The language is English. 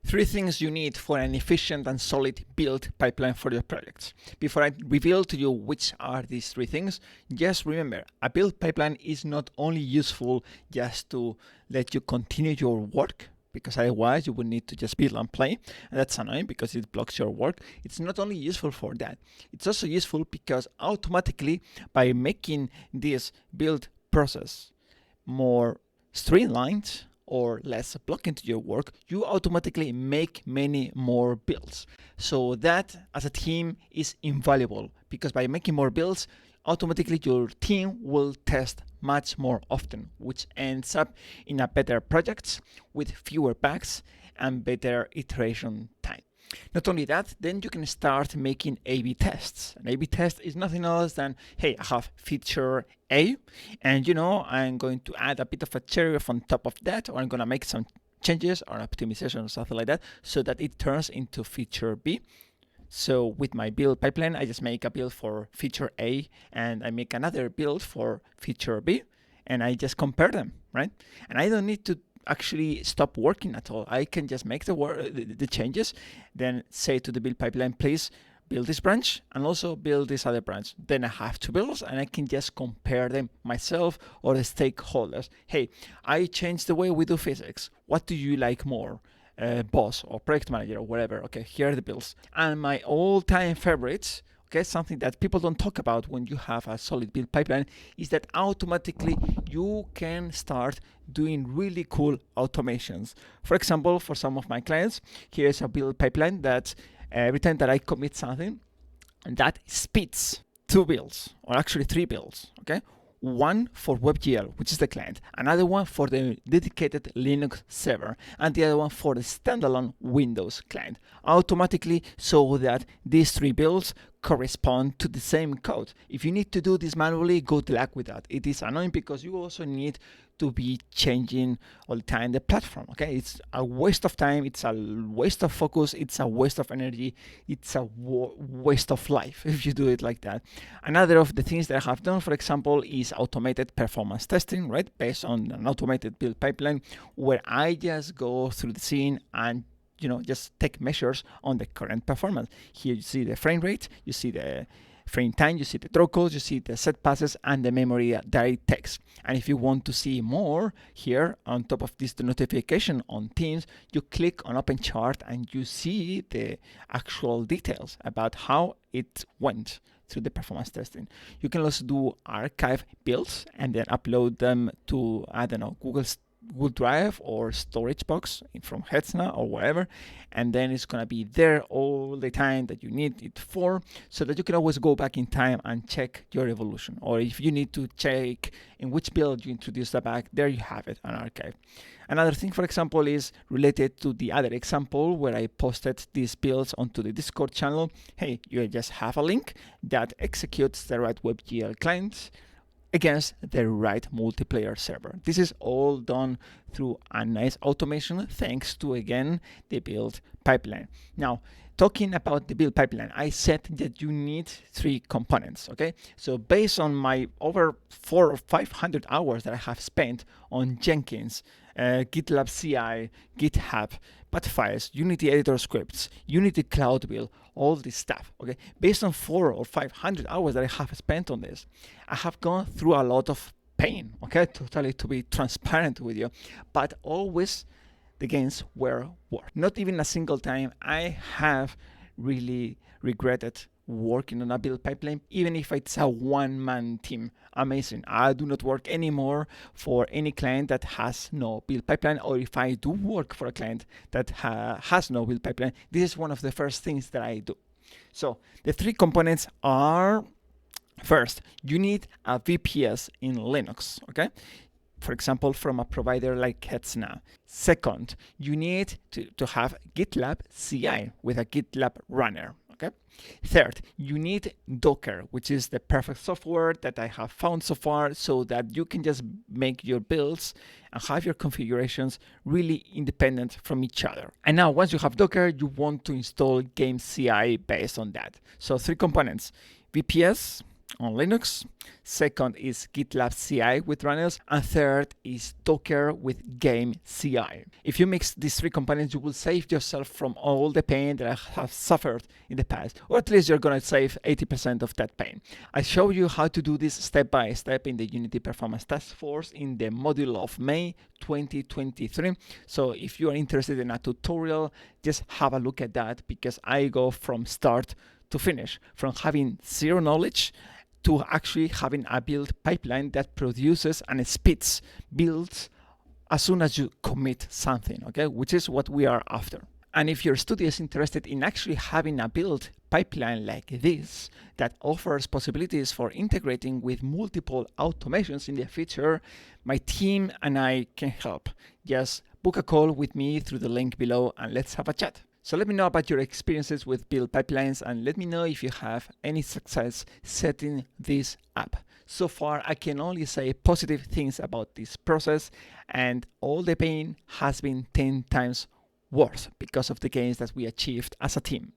Three things you need for an efficient and solid build pipeline for your projects. Before I reveal to you which are these three things, just remember, a build pipeline is not only useful just to let you continue your work, because otherwise you would need to just build and play, and that's annoying because it blocks your work. It's not only useful for that, it's also useful because automatically, by making this build process more streamlined or less blocking to your work, you automatically make many more builds. So that as a team is invaluable, because by making more builds, automatically your team will test much more often, which ends up in a better projects with fewer bugs and better iteration time. Not only that, then you can start making A/B tests. An A/B test is nothing else than, hey, I have feature A, and I'm going to add a bit of a cherry on top of that, or I'm going to make some changes or optimization or something like that, so that it turns into feature B. So with my build pipeline, I just make a build for feature A, and I make another build for feature B, and I just compare them, right? And I don't need to actually stop working at all. I can just make the changes, then say to the build pipeline, please build this branch and also build this other branch. Then I have two builds and I can just compare them myself or the stakeholders. Hey, I changed the way we do physics. What do you like more? Boss or project manager or whatever. Okay, here are the builds. And my all-time favorites, okay, something that people don't talk about when you have a solid build pipeline, is that automatically you can start doing really cool automations. For example, for some of my clients, here's a build pipeline that every time that I commit something, that speeds two builds, or actually three builds, okay? One for WebGL, which is the client, another one for the dedicated Linux server, and the other one for the standalone Windows client, automatically, so that these three builds correspond to the same code. If you need to do this manually, good luck with that. It is annoying because you also need to be changing all the time the platform. Okay, it's a waste of time, it's a waste of focus, it's a waste of energy, it's a waste of life if you do it like that. Another of the things that I have done, for example, is automated performance testing, right? Based on an automated build pipeline where I just go through the scene and just take measures on the current performance. Here you see the frame rate, you see the frame time, you see the throttles, you see the set passes, and the memory that it takes. And if you want to see more, here on top of this, the notification on Teams, you click on Open Chart and you see the actual details about how it went through the performance testing. You can also do archive builds and then upload them to, Google Drive or storage box from Hetzner or whatever, and then it's going to be there all the time that you need it for, so that you can always go back in time and check your evolution. Or if you need to check in which build you introduced the bug, there you have it, an archive. Another thing, for example, is related to the other example where I posted these builds onto the Discord channel. Hey, you just have a link that executes the right WebGL client against the right multiplayer server. This is all done through a nice automation thanks to, again, the build pipeline. Now, talking about the build pipeline, I said that you need three components, okay? So based on my over 400 or 500 hours that I have spent on Jenkins, GitLab CI, GitHub, Pathfiles, Unity editor scripts, Unity Cloud Build, all this stuff, okay? Based on 400 or 500 hours that I have spent on this, I have gone through a lot of pain, okay? Totally, to be transparent with you, but always the gains were worth. Not even a single time I have really regretted working on a build pipeline, even if it's a one-man team. Amazing. I do not work anymore for any client that has no build pipeline, or if I do work for a client that has no build pipeline, this is one of the first things that I do. So the three components are, first, you need a VPS in Linux, okay? For example, from a provider like Hetzner. Second, you need to have GitLab CI with a GitLab runner. Okay. Third, you need Docker, which is the perfect software that I have found so far, so that you can just make your builds and have your configurations really independent from each other. And now, once you have Docker, you want to install Game CI based on that. So three components: VPS, on Linux. Second is GitLab CI with runners. And third is Docker with Game CI. If you mix these three components, you will save yourself from all the pain that I have suffered in the past, or at least you're going to save 80% of that pain. I show you how to do this step by step in the Unity Performance Task Force in the module of May 2023. So if you are interested in a tutorial, just have a look at that, because I go from start to finish, from having zero knowledge to actually having a build pipeline that produces and spits builds as soon as you commit something, okay, which is what we are after. And if your studio is interested in actually having a build pipeline like this that offers possibilities for integrating with multiple automations in the future, my team and I can help. Just book a call with me through the link below and let's have a chat. So let me know about your experiences with build pipelines, and let me know if you have any success setting this up. So far, I can only say positive things about this process, and all the pain has been 10 times worth because of the gains that we achieved as a team.